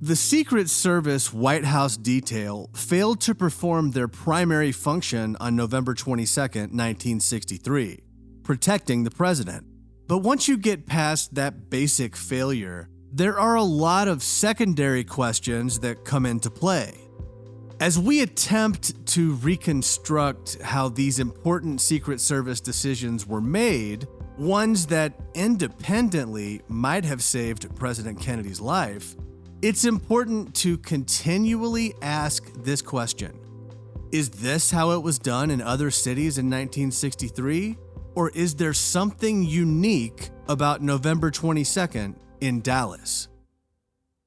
The Secret Service White House detail failed to perform their primary function on November 22, 1963, protecting the president. But once you get past that basic failure, there are a lot of secondary questions that come into play. As we attempt to reconstruct how these important Secret Service decisions were made, ones that independently might have saved President Kennedy's life, it's important to continually ask this question. Is this how it was done in other cities in 1963? Or is there something unique about November 22nd in Dallas?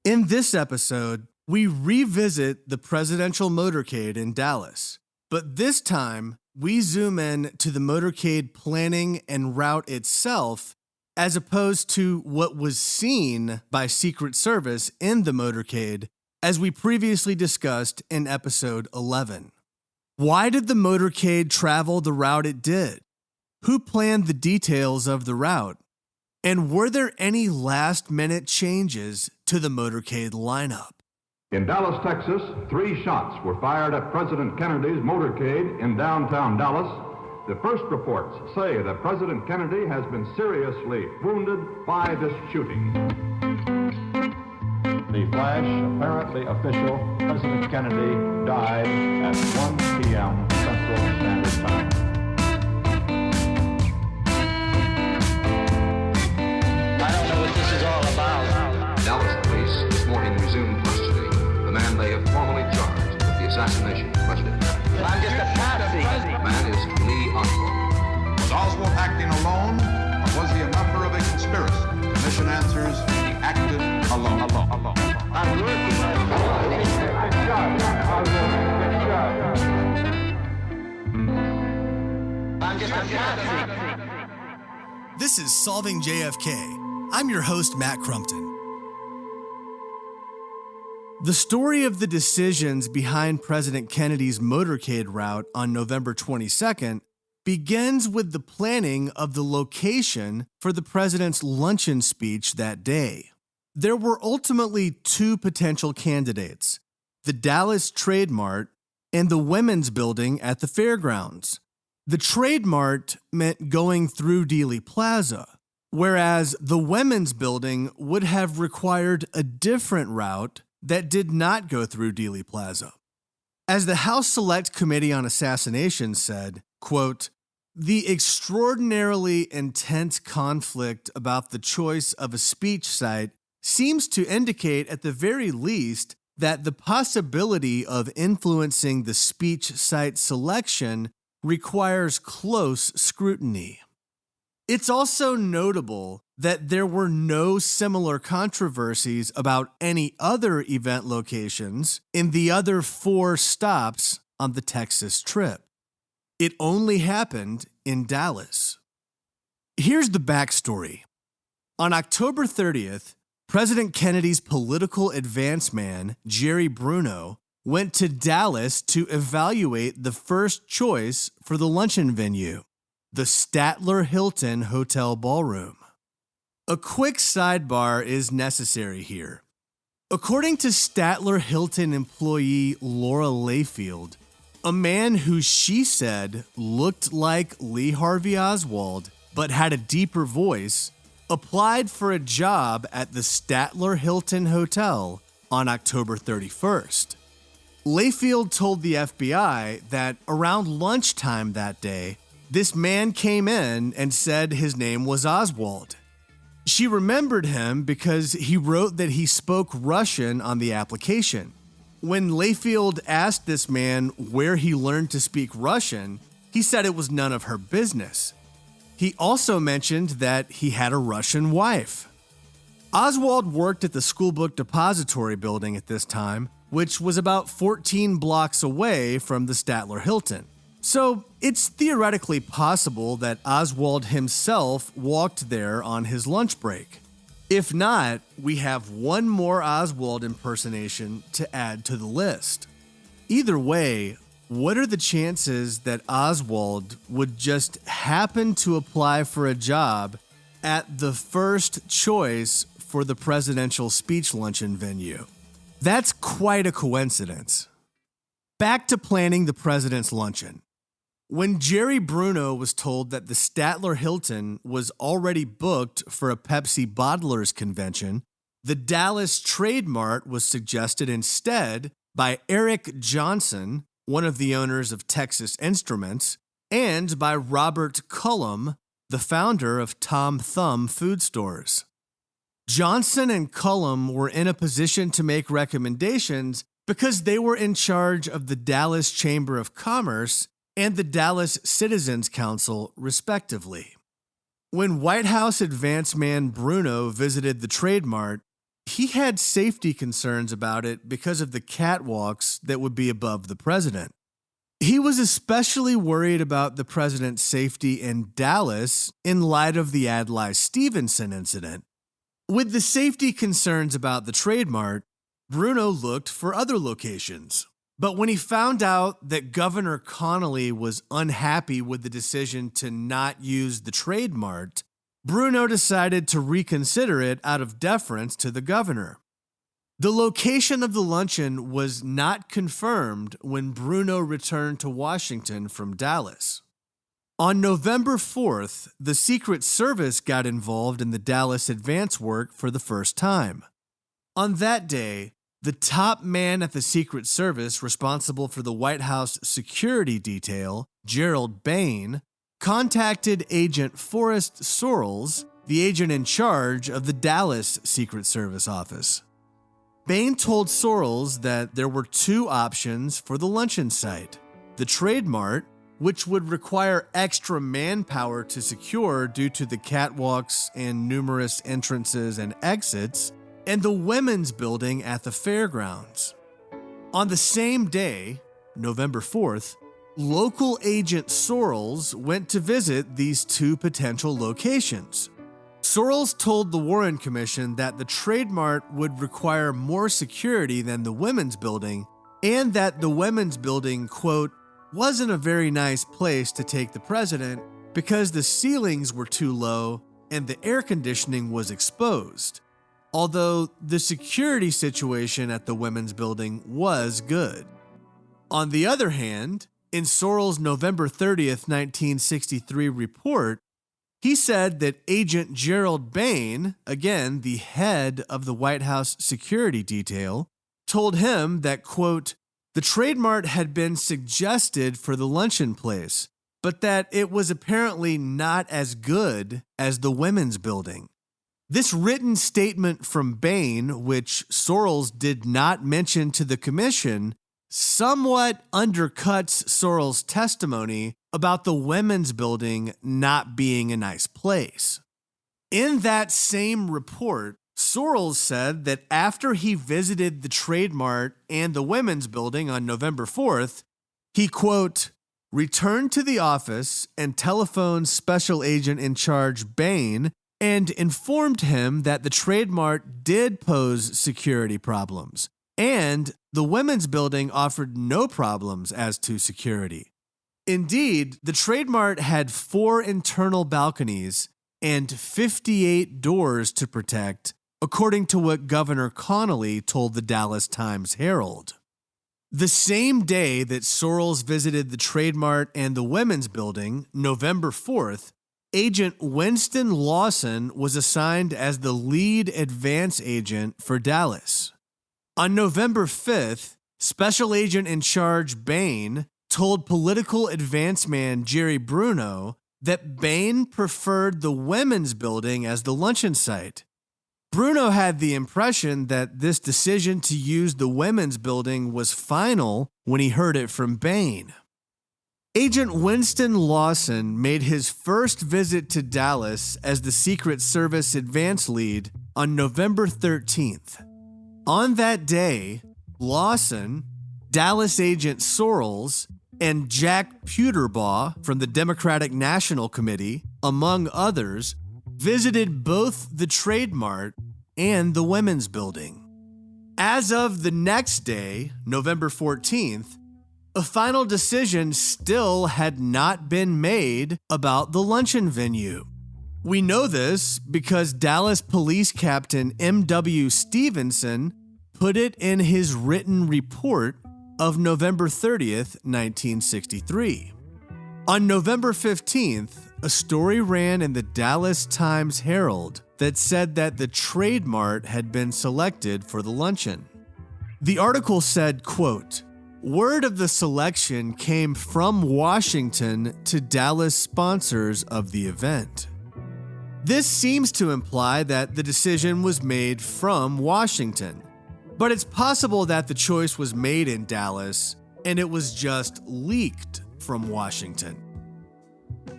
In this episode, we revisit the presidential motorcade in Dallas, but this time we zoom in to the motorcade planning and route itself, as opposed to what was seen by Secret Service in the motorcade, as we previously discussed in episode 11. Why did the motorcade travel the route it did? Who planned the details of the route? And were there any last-minute changes to the motorcade lineup? In Dallas, Texas, 3 shots were fired at President Kennedy's motorcade in downtown Dallas. The first reports say that President Kennedy has been seriously wounded by this shooting. The flash, apparently official, President Kennedy died at 1 p.m. Central Standard Time. I don't know what this is all about. Dallas police this morning resumed questioning the man they have formally charged with the assassination of President Kennedy. I'm just a patsy. The man is Lee Oswald. Was Oswald acting alone, or was he a member of a conspiracy? The commission answers he acted alone. I'm working on I'm just a patsy. This is Solving JFK. I'm your host, Matt Crumpton. The story of the decisions behind President Kennedy's motorcade route on November 22nd begins with the planning of the location for the president's luncheon speech that day. There were ultimately 2 potential candidates, the Dallas Trade Mart and the Women's Building at the fairgrounds. The Trade Mart meant going through Dealey Plaza, whereas the Women's Building would have required a different route that did not go through Dealey Plaza. As the House Select Committee on Assassination said, quote, "The extraordinarily intense conflict about the choice of a speech site seems to indicate at the very least that the possibility of influencing the speech site selection requires close scrutiny." It's also notable that there were no similar controversies about any other event locations in the other 4 stops on the Texas trip. It only happened in Dallas. Here's the backstory. On October 30th, President Kennedy's political advance man, Jerry Bruno, went to Dallas to evaluate the first choice for the luncheon venue, the Statler Hilton Hotel Ballroom. A quick sidebar is necessary here. According to Statler Hilton employee Laura Layfield, a man who she said looked like Lee Harvey Oswald but had a deeper voice, applied for a job at the Statler Hilton Hotel on October 31st. Layfield told the FBI that around lunchtime that day, this man came in and said his name was Oswald. She remembered him because he wrote that he spoke Russian on the application. When Layfield asked this man where he learned to speak Russian, he said it was none of her business. He also mentioned that he had a Russian wife. Oswald worked at the School Book Depository building at this time, which was about 14 blocks away from the Statler Hilton. So it's theoretically possible that Oswald himself walked there on his lunch break. If not, we have one more Oswald impersonation to add to the list. Either way, what are the chances that Oswald would just happen to apply for a job at the first choice for the presidential speech luncheon venue? That's quite a coincidence. Back to planning the president's luncheon. When Jerry Bruno was told that the Statler Hilton was already booked for a Pepsi bottlers convention, the Dallas Trade Mart was suggested instead by Eric Johnson, one of the owners of Texas Instruments, and by Robert Cullum, the founder of Tom Thumb Food Stores. Johnson and Cullum were in a position to make recommendations because they were in charge of the Dallas Chamber of Commerce and the Dallas Citizens Council, respectively. When White House advance man Bruno visited the Trade Mart, he had safety concerns about it because of the catwalks that would be above the president. He was especially worried about the president's safety in Dallas in light of the Adlai Stevenson incident. With the safety concerns about the Trade Mart, Bruno looked for other locations. But when he found out that Governor Connolly was unhappy with the decision to not use the Trade Mart, Bruno decided to reconsider it out of deference to the governor. The location of the luncheon was not confirmed when Bruno returned to Washington from Dallas. On November 4th, the Secret Service got involved in the Dallas advance work for the first time. On that day, the top man at the Secret Service responsible for the White House security detail, Gerald Bain, contacted Agent Forrest Sorrells, the agent in charge of the Dallas Secret Service office. Bain told Sorrells that there were two options for the luncheon site: the Trade Mart, which would require extra manpower to secure due to the catwalks and numerous entrances and exits, and the Women's Building at the fairgrounds. On the same day, November 4th, local agent Sorrells went to visit these two potential locations. Sorrells told the Warren Commission that the Trade Mart would require more security than the Women's Building, and that the Women's Building, quote, wasn't a very nice place to take the president because the ceilings were too low and the air conditioning was exposed, although the security situation at the Women's Building was good. On the other hand, in Sorrells' November 30th, 1963 report, he said that Agent Gerald Bain, again the head of the White House security detail, told him that, quote, the Trade Mart had been suggested for the luncheon place, but that it was apparently not as good as the Women's Building. This written statement from Bain, which Sorrells did not mention to the commission, somewhat undercuts Sorrells' testimony about the Women's Building not being a nice place. In that same report, Sorrells said that after he visited the Trade Mart and the Women's Building on November 4th, he, quote, returned to the office and telephoned Special Agent in Charge Bain and informed him that the Trade Mart did pose security problems, and the Women's Building offered no problems as to security. Indeed, the Trade Mart had 4 internal balconies and 58 doors to protect, according to what Governor Connolly told the Dallas Times-Herald. The same day that Sorrells visited the Trade Mart and the Women's Building, November 4th, Agent Winston Lawson was assigned as the lead advance agent for Dallas. On November 5th, Special Agent in Charge Bain told political advance man Jerry Bruno that Bain preferred the Women's Building as the luncheon site. Bruno had the impression that this decision to use the Women's Building was final when he heard it from Bain. Agent Winston Lawson made his first visit to Dallas as the Secret Service advance lead on November 13th. On that day, Lawson, Dallas agent Sorrells, and Jack Puterbaugh from the Democratic National Committee, among others, visited both the Trade Mart and the Women's Building. As of the next day, November 14th, a final decision still had not been made about the luncheon venue. We know this because Dallas Police Captain M.W. Stevenson put it in his written report of November 30th, 1963. On November 15th, a story ran in the Dallas Times-Herald that said that the Trade Mart had been selected for the luncheon. The article said, quote, "Word of the selection came from Washington to Dallas sponsors of the event." This seems to imply that the decision was made from Washington, but it's possible that the choice was made in Dallas and it was just leaked from Washington.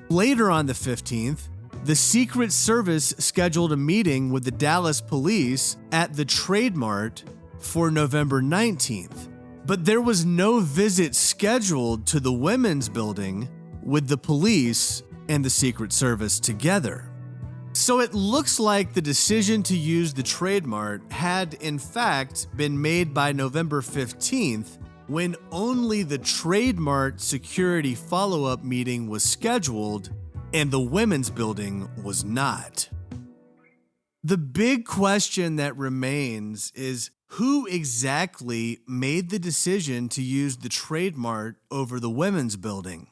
Later on the 15th, the Secret Service scheduled a meeting with the Dallas police at the Trade Mart for November 19th, but there was no visit scheduled to the women's building with the police and the Secret Service together. So it looks like the decision to use the Trade Mart had in fact been made by November 15th, when only the Trade Mart security follow-up meeting was scheduled and the women's building was not. The big question that remains is who exactly made the decision to use the Trade Mart over the women's building?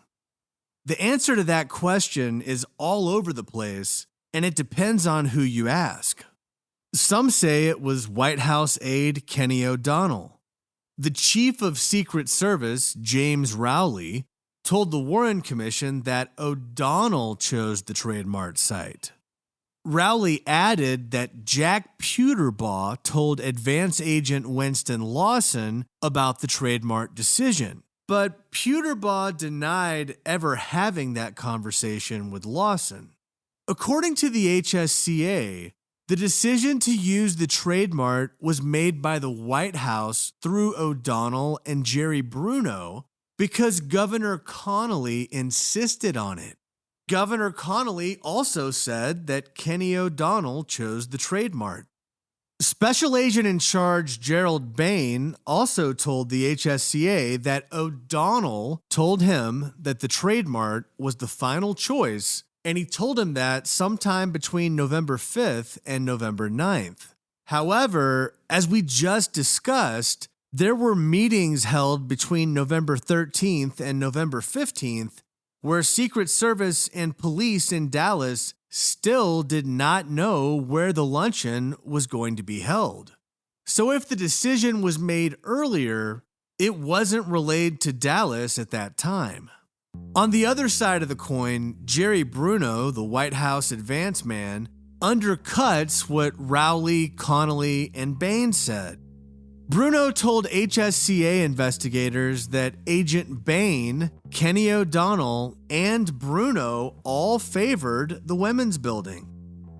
The answer to that question is all over the place, and it depends on who you ask. Some say it was White House aide Kenny O'Donnell. The Chief of Secret Service, James Rowley, told the Warren Commission that O'Donnell chose the Trade Mart site. Rowley added that Jack Puterbaugh told advance agent Winston Lawson about the Trade Mart decision, but Puterbaugh denied ever having that conversation with Lawson. According to the HSCA, the decision to use the Trade Mart was made by the White House through O'Donnell and Jerry Bruno because Governor Connolly insisted on it. Governor Connolly also said that Kenny O'Donnell chose the Trade Mart. Special Agent in Charge Gerald Bain also told the HSCA that O'Donnell told him that the Trade Mart was the final choice, and he told him that sometime between November 5th and November 9th. However, as we just discussed, there were meetings held between November 13th and November 15th where Secret Service and police in Dallas still did not know where the luncheon was going to be held. So if the decision was made earlier, it wasn't relayed to Dallas at that time. On the other side of the coin, Jerry Bruno, the White House advance man, undercuts what Rowley, Connolly, and Bain said. Bruno told HSCA investigators that Agent Bain, Kenny O'Donnell, and Bruno all favored the women's building.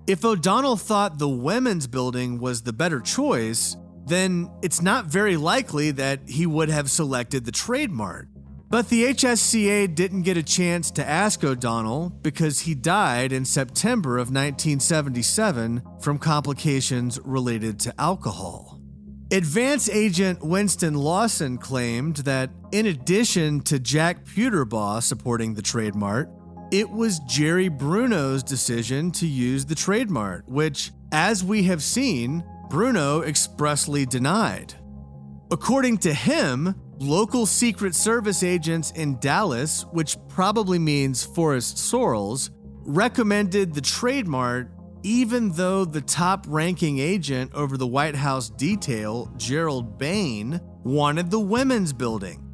If O'Donnell thought the women's building was the better choice, then it's not very likely that he would have selected the Trade Mart. But the HSCA didn't get a chance to ask O'Donnell because he died in September of 1977 from complications related to alcohol. Advance Agent Winston Lawson claimed that in addition to Jack Puterbaugh supporting the Trade Mart, it was Jerry Bruno's decision to use the Trade Mart, which, as we have seen, Bruno expressly denied. According to him, local Secret Service agents in Dallas, which probably means Forrest Sorrells, recommended the Trade Mart even though the top-ranking agent over the White House detail, Gerald Bain, wanted the women's building.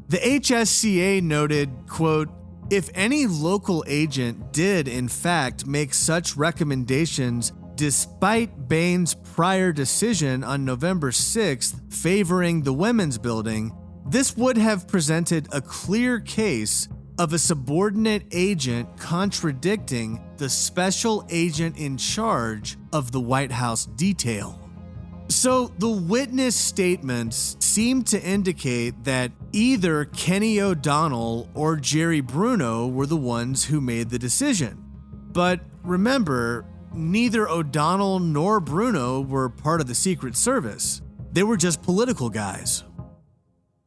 The HSCA noted, quote, "If any local agent did in fact make such recommendations despite Bain's prior decision on November 6th favoring the women's building, this would have presented a clear case of a subordinate agent contradicting the special agent in charge of the White House detail." So the witness statements seem to indicate that either Kenny O'Donnell or Jerry Bruno were the ones who made the decision. But remember, neither O'Donnell nor Bruno were part of the Secret Service. They were just political guys.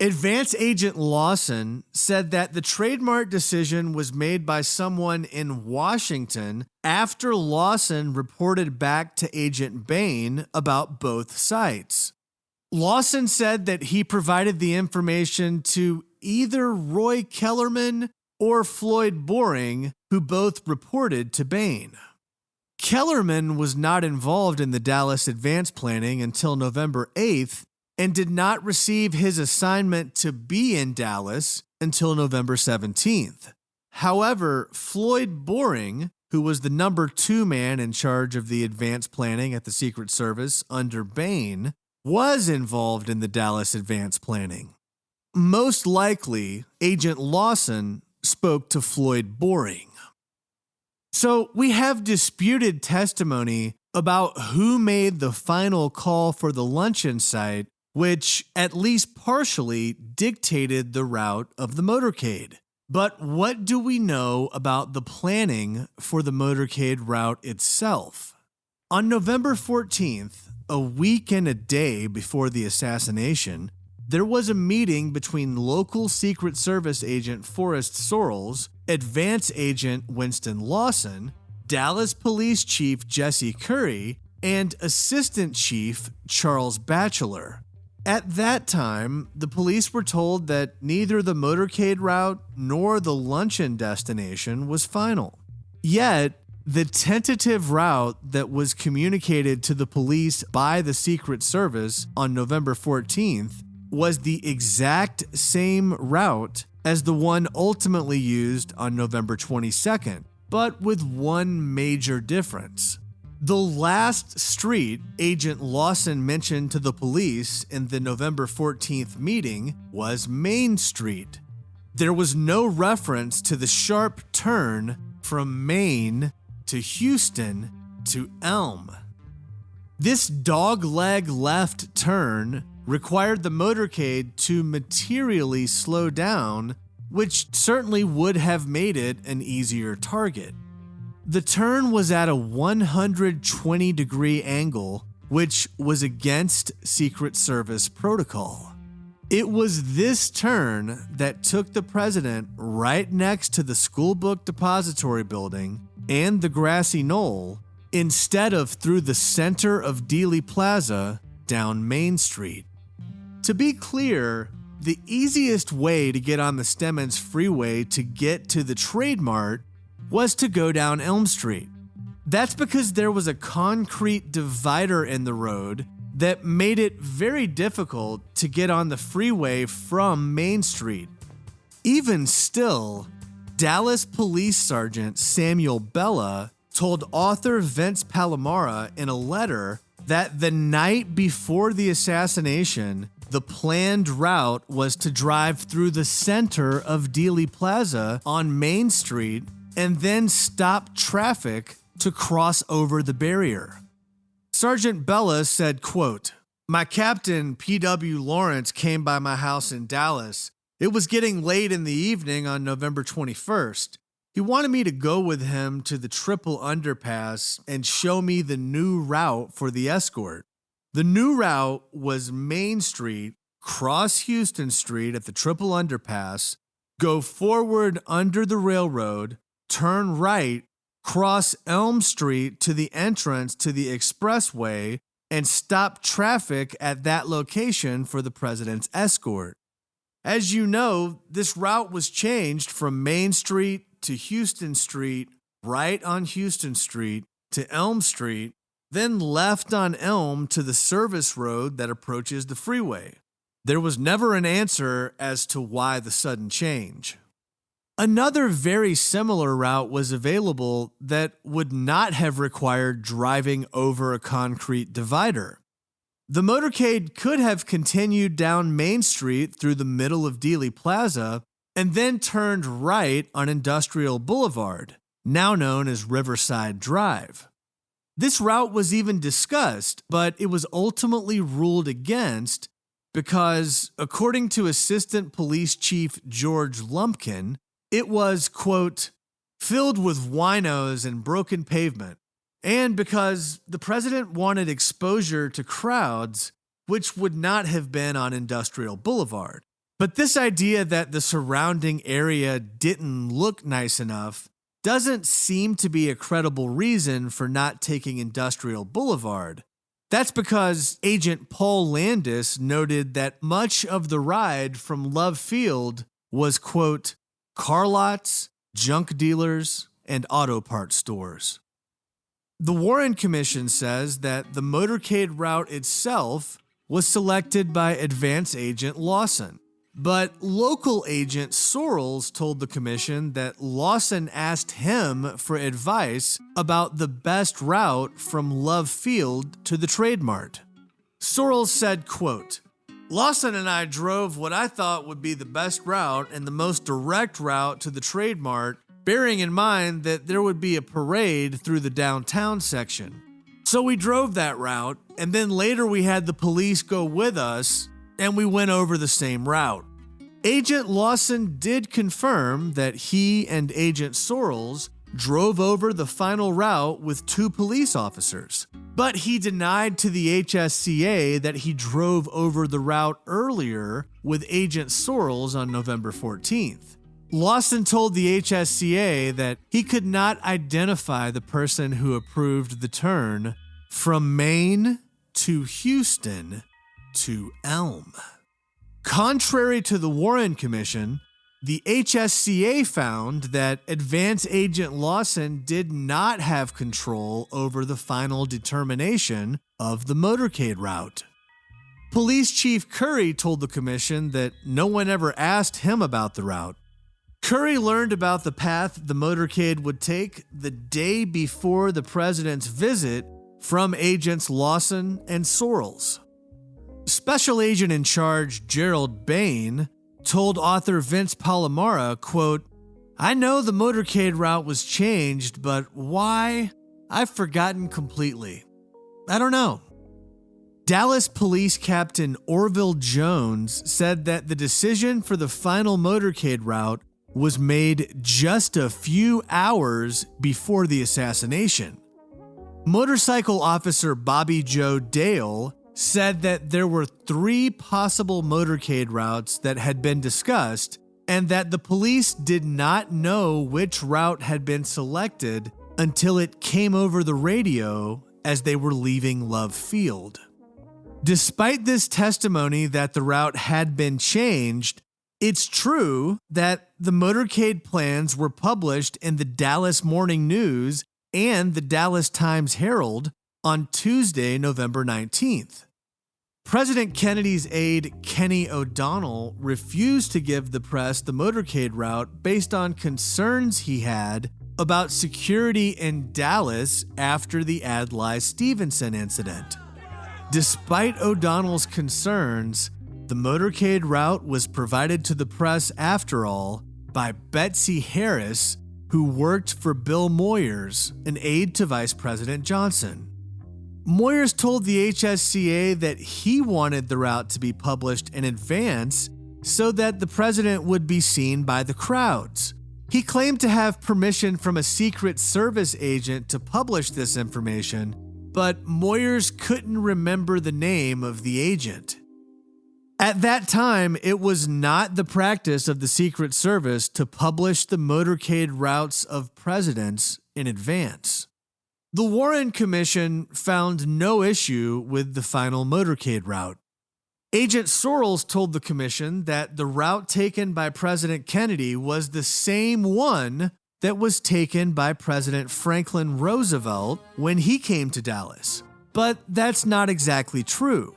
Advance Agent Lawson said that the Trade Mart decision was made by someone in Washington after Lawson reported back to Agent Bain about both sites. Lawson said that he provided the information to either Roy Kellerman or Floyd Boring, who both reported to Bain. Kellerman was not involved in the Dallas advance planning until November 8th and did not receive his assignment to be in Dallas until November 17th. However, Floyd Boring, who was the number 2 man in charge of the advance planning at the Secret Service under Bain, was involved in the Dallas advance planning. Most likely, Agent Lawson spoke to Floyd Boring. So we have disputed testimony about who made the final call for the luncheon site, which at least partially dictated the route of the motorcade. But what do we know about the planning for the motorcade route itself? On November 14th, a week and a day before the assassination, there was a meeting between local Secret Service agent Forrest Sorrells, advance agent Winston Lawson, Dallas Police Chief Jesse Curry, and Assistant Chief Charles Batchelor. At that time, the police were told that neither the motorcade route nor the luncheon destination was final. Yet, the tentative route that was communicated to the police by the Secret Service on November 14th was the exact same route as the one ultimately used on November 22nd, but with one major difference. The last street Agent Lawson mentioned to the police in the November 14th meeting was Main Street. There was no reference to the sharp turn from Main to Houston to Elm. This dogleg left turn required the motorcade to materially slow down, which certainly would have made it an easier target. The turn was at a 120-degree angle, which was against Secret Service protocol. It was this turn that took the president right next to the school book depository building and the grassy knoll, instead of through the center of Dealey Plaza down Main Street. To be clear, the easiest way to get on the Stemmons Freeway to get to the Trade Mart was to go down Elm Street. That's because there was a concrete divider in the road that made it very difficult to get on the freeway from Main Street. Even still, Dallas Police Sergeant Samuel Bella told author Vince Palomara in a letter that the night before the assassination, the planned route was to drive through the center of Dealey Plaza on Main Street and then stop traffic to cross over the barrier. Sergeant Bella said, quote, "My captain, P.W. Lawrence, came by my house in Dallas. It was getting late in the evening on November 21st. He wanted me to go with him to the Triple Underpass and show me the new route for the escort. The new route was Main Street, cross Houston Street at the Triple Underpass, go forward under the railroad, turn right, cross Elm Street to the entrance to the expressway, and stop traffic at that location for the president's escort. As you know, this route was changed from Main Street to Houston Street, right on Houston Street, to Elm Street, then left on Elm to the service road that approaches the freeway. There was never an answer as to why the sudden change." Another very similar route was available that would not have required driving over a concrete divider. The motorcade could have continued down Main Street through the middle of Dealey Plaza and then turned right on Industrial Boulevard, now known as Riverside Drive. This route was even discussed, but it was ultimately ruled against because, according to Assistant Police Chief George Lumpkin, it was, quote, "filled with winos and broken pavement," and because the president wanted exposure to crowds, which would not have been on Industrial Boulevard. But this idea that the surrounding area didn't look nice enough doesn't seem to be a credible reason for not taking Industrial Boulevard. That's because Agent Paul Landis noted that much of the ride from Love Field was, quote, car lots, junk dealers, and auto parts stores. The Warren Commission says that the motorcade route itself was selected by advance agent Lawson. But local agent Sorrells told the commission that Lawson asked him for advice about the best route from Love Field to the Trade Mart. Sorrells said, quote, Lawson and I drove what I thought would be the best route and the most direct route to the Trade Mart, bearing in mind that there would be a parade through the downtown section. So we drove that route, and then later we had the police go with us, and we went over the same route. Agent Lawson did confirm that he and Agent Sorrells drove over the final route with 2 police officers, but he denied to the HSCA that he drove over the route earlier with Agent Sorrells on November 14th. Lawson told the HSCA that he could not identify the person who approved the turn from Maine to Houston to Elm. Contrary to the Warren Commission, the HSCA found that Advance Agent Lawson did not have control over the final determination of the motorcade route. Police Chief Curry told the commission that no one ever asked him about the route. Curry learned about the path the motorcade would take the day before the president's visit from agents Lawson and Sorrells. Special Agent in Charge Gerald Bain told author Vince Palomara, quote, I know the motorcade route was changed, but why? I've forgotten completely. I don't know. Dallas Police Captain Orville Jones said that the decision for the final motorcade route was made just a few hours before the assassination. Motorcycle Officer Bobby Joe Dale said that there were 3 possible motorcade routes that had been discussed and that the police did not know which route had been selected until it came over the radio as they were leaving Love Field. Despite this testimony that the route had been changed, it's true that the motorcade plans were published in the Dallas Morning News and the Dallas Times-Herald on Tuesday, November 19th. President Kennedy's aide, Kenny O'Donnell, refused to give the press the motorcade route based on concerns he had about security in Dallas after the Adlai Stevenson incident. Despite O'Donnell's concerns, the motorcade route was provided to the press after all by Betsy Harris, who worked for Bill Moyers, an aide to Vice President Johnson. Moyers told the HSCA that he wanted the route to be published in advance so that the president would be seen by the crowds. He claimed to have permission from a Secret Service agent to publish this information, but Moyers couldn't remember the name of the agent. At that time, it was not the practice of the Secret Service to publish the motorcade routes of presidents in advance. The Warren Commission found no issue with the final motorcade route. Agent Sorrells told the commission that the route taken by President Kennedy was the same one that was taken by President Franklin Roosevelt when he came to Dallas. But that's not exactly true.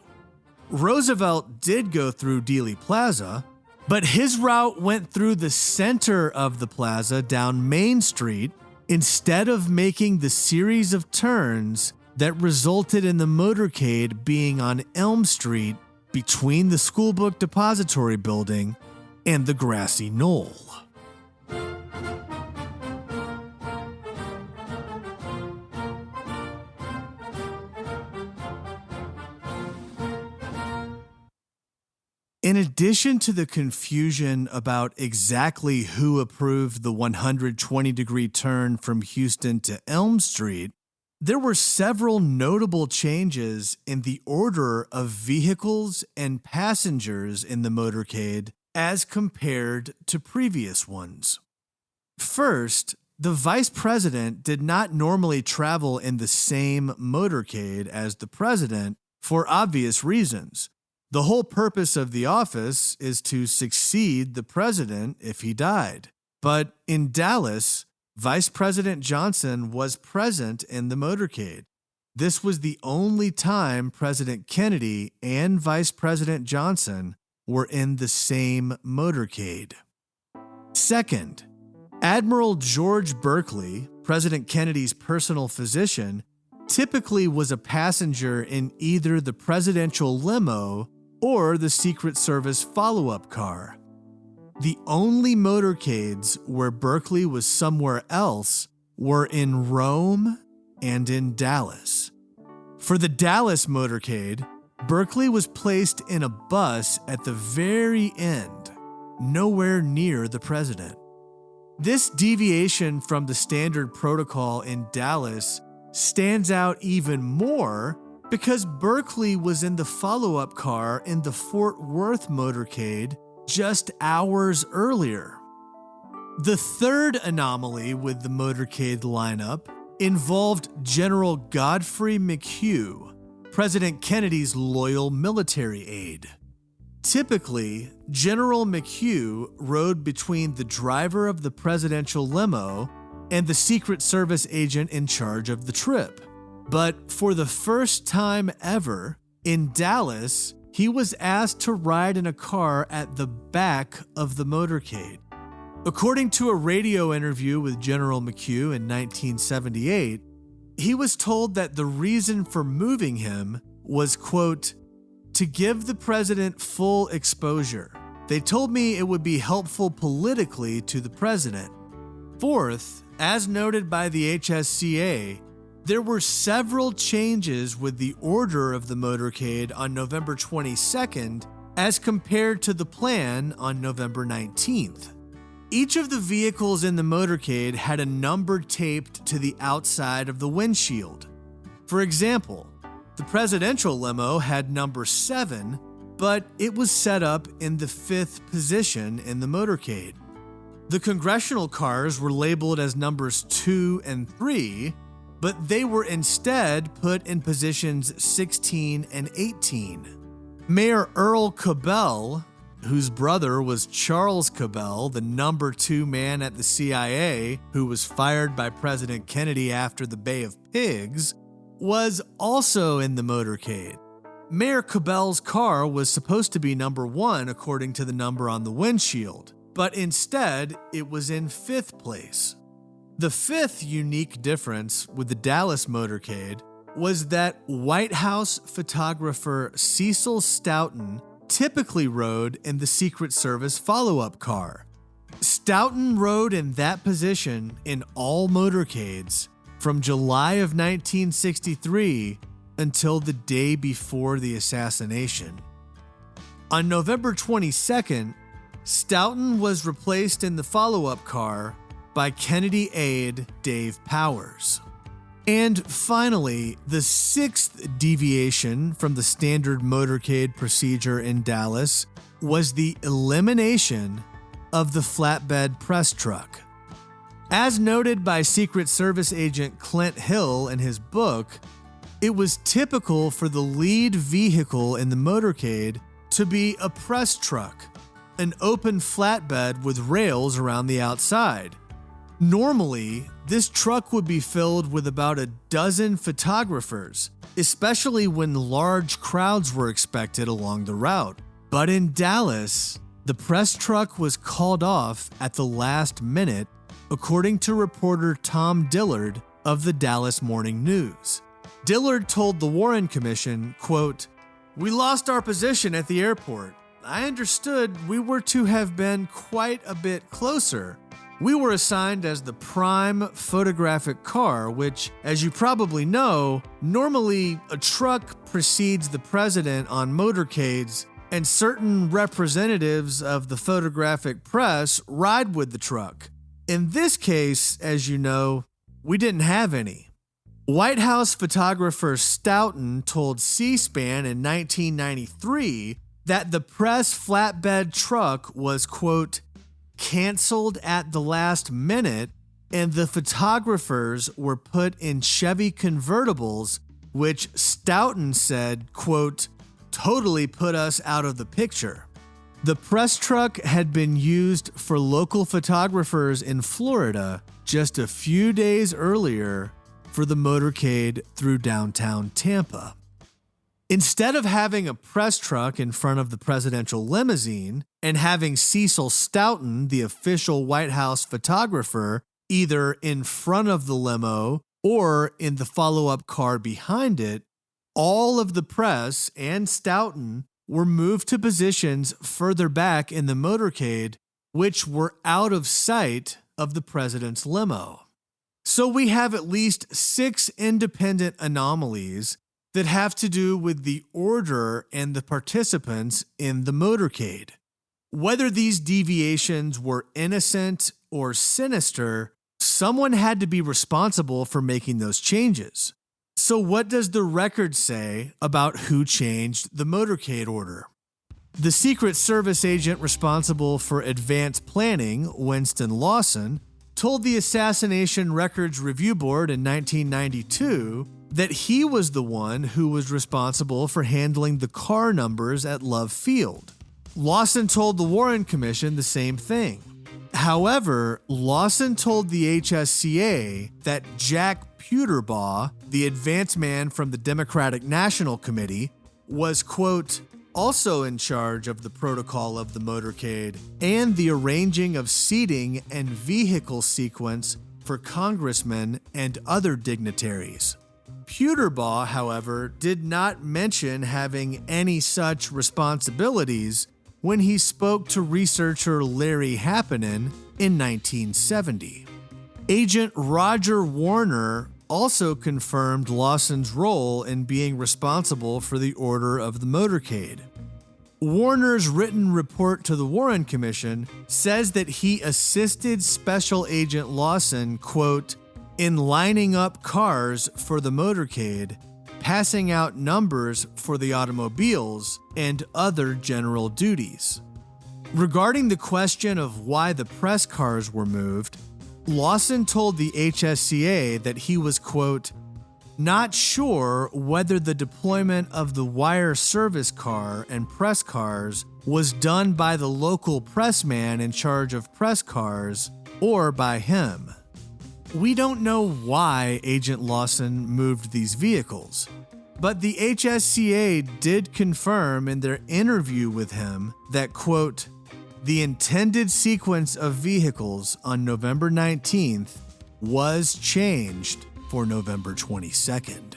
Roosevelt did go through Dealey Plaza, but his route went through the center of the plaza down Main Street instead of making the series of turns that resulted in the motorcade being on Elm Street between the Schoolbook Depository Building and the grassy knoll. In addition to the confusion about exactly who approved the 120-degree turn from Houston to Elm Street, there were several notable changes in the order of vehicles and passengers in the motorcade as compared to previous ones. First, the vice president did not normally travel in the same motorcade as the president for obvious reasons. The whole purpose of the office is to succeed the president if he died. But in Dallas, Vice President Johnson was present in the motorcade. This was the only time President Kennedy and Vice President Johnson were in the same motorcade. Second, Admiral George Berkeley, President Kennedy's personal physician, typically was a passenger in either the presidential limo or the Secret Service follow-up car. The only motorcades where Berkeley was somewhere else were in Rome and in Dallas. For the Dallas motorcade, Berkeley was placed in a bus at the very end, nowhere near the president. This deviation from the standard protocol in Dallas stands out even more because Berkeley was in the follow-up car in the Fort Worth motorcade just hours earlier. The third anomaly with the motorcade lineup involved General Godfrey McHugh, President Kennedy's loyal military aide. Typically, General McHugh rode between the driver of the presidential limo and the Secret Service agent in charge of the trip. But for the first time ever, in Dallas, he was asked to ride in a car at the back of the motorcade. According to a radio interview with General McHugh in 1978, he was told that the reason for moving him was, quote, to give the president full exposure. They told me it would be helpful politically to the president. Fourth, as noted by the HSCA, there were several changes with the order of the motorcade on November 22nd as compared to the plan on November 19th. Each of the vehicles in the motorcade had a number taped to the outside of the windshield. For example, the presidential limo had number 7, but it was set up in the 5th position in the motorcade. The congressional cars were labeled as numbers 2 and 3, but they were instead put in positions 16 and 18. Mayor Earl Cabell, whose brother was Charles Cabell, the number 2 man at the CIA who was fired by President Kennedy after the Bay of Pigs, was also in the motorcade. Mayor Cabell's car was supposed to be number 1 according to the number on the windshield, but instead it was in 5th place. The 5th unique difference with the Dallas motorcade was that White House photographer Cecil Stoughton typically rode in the Secret Service follow-up car. Stoughton rode in that position in all motorcades from July of 1963 until the day before the assassination. On November 22nd, Stoughton was replaced in the follow-up car by Kennedy aide Dave Powers. And finally, the 6th deviation from the standard motorcade procedure in Dallas was the elimination of the flatbed press truck. As noted by Secret Service agent Clint Hill in his book, it was typical for the lead vehicle in the motorcade to be a press truck, an open flatbed with rails around the outside. Normally, this truck would be filled with about a dozen photographers, especially when large crowds were expected along the route. But in Dallas, the press truck was called off at the last minute, according to reporter Tom Dillard of the Dallas Morning News. Dillard told the Warren Commission, quote, "We lost our position at the airport. I understood we were to have been quite a bit closer. We were assigned as the prime photographic car, which, as you probably know, normally a truck precedes the president on motorcades, and certain representatives of the photographic press ride with the truck. In this case, as you know, we didn't have any." White House photographer Stoughton told C-SPAN in 1993 that the press flatbed truck was, quote, canceled at the last minute and the photographers were put in Chevy convertibles, which Stoughton said, quote, totally put us out of the picture. The press truck had been used for local photographers in Florida just a few days earlier for the motorcade through downtown Tampa. Instead of having a press truck in front of the presidential limousine and having Cecil Stoughton, the official White House photographer, either in front of the limo or in the follow-up car behind it, all of the press and Stoughton were moved to positions further back in the motorcade, which were out of sight of the president's limo. So we have at least 6 independent anomalies that have to do with the order and the participants in the motorcade. Whether these deviations were innocent or sinister, someone had to be responsible for making those changes. So what does the record say about who changed the motorcade order? The Secret Service agent responsible for advanced planning, Winston Lawson, told the Assassination Records Review Board in 1992 that he was the one who was responsible for handling the car numbers at Love Field. Lawson told the Warren Commission the same thing. However, Lawson told the HSCA that Jack Puterbaugh, the advance man from the Democratic National Committee, was, quote, also in charge of the protocol of the motorcade and the arranging of seating and vehicle sequence for congressmen and other dignitaries. Puterbaugh, however, did not mention having any such responsibilities when he spoke to researcher Larry Happinen in 1970. Agent Roger Warner also confirmed Lawson's role in being responsible for the order of the motorcade. Warner's written report to the Warren Commission says that he assisted Special Agent Lawson, quote, in lining up cars for the motorcade, passing out numbers for the automobiles, and other general duties. Regarding the question of why the press cars were moved, Lawson told the HSCA that he was, quote, not sure whether the deployment of the wire service car and press cars was done by the local pressman in charge of press cars or by him. We don't know why Agent Lawson moved these vehicles, but the HSCA did confirm in their interview with him that, quote, the intended sequence of vehicles on November 19th was changed for November 22nd.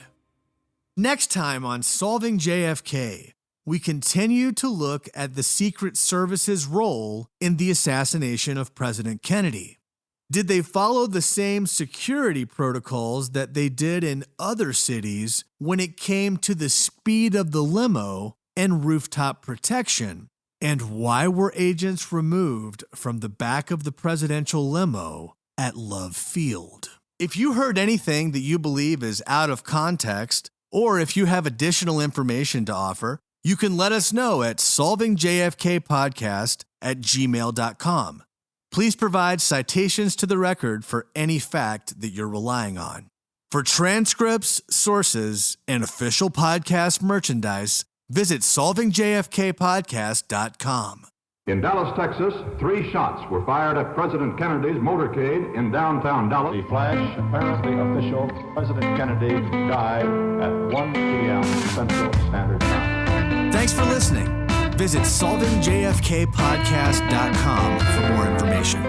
Next time on Solving JFK, we continue to look at the Secret Service's role in the assassination of President Kennedy. Did they follow the same security protocols that they did in other cities when it came to the speed of the limo and rooftop protection? And why were agents removed from the back of the presidential limo at Love Field? If you heard anything that you believe is out of context, or if you have additional information to offer, you can let us know at solvingjfkpodcast@gmail.com. Please provide citations to the record for any fact that you're relying on. For transcripts, sources, and official podcast merchandise, visit solvingjfkpodcast.com. In Dallas, Texas, 3 shots were fired at President Kennedy's motorcade in downtown Dallas. The flash, apparently official, President Kennedy died at 1 p.m. Central Standard Time. Thanks for listening. Visit solvingjfkpodcast.com for more information.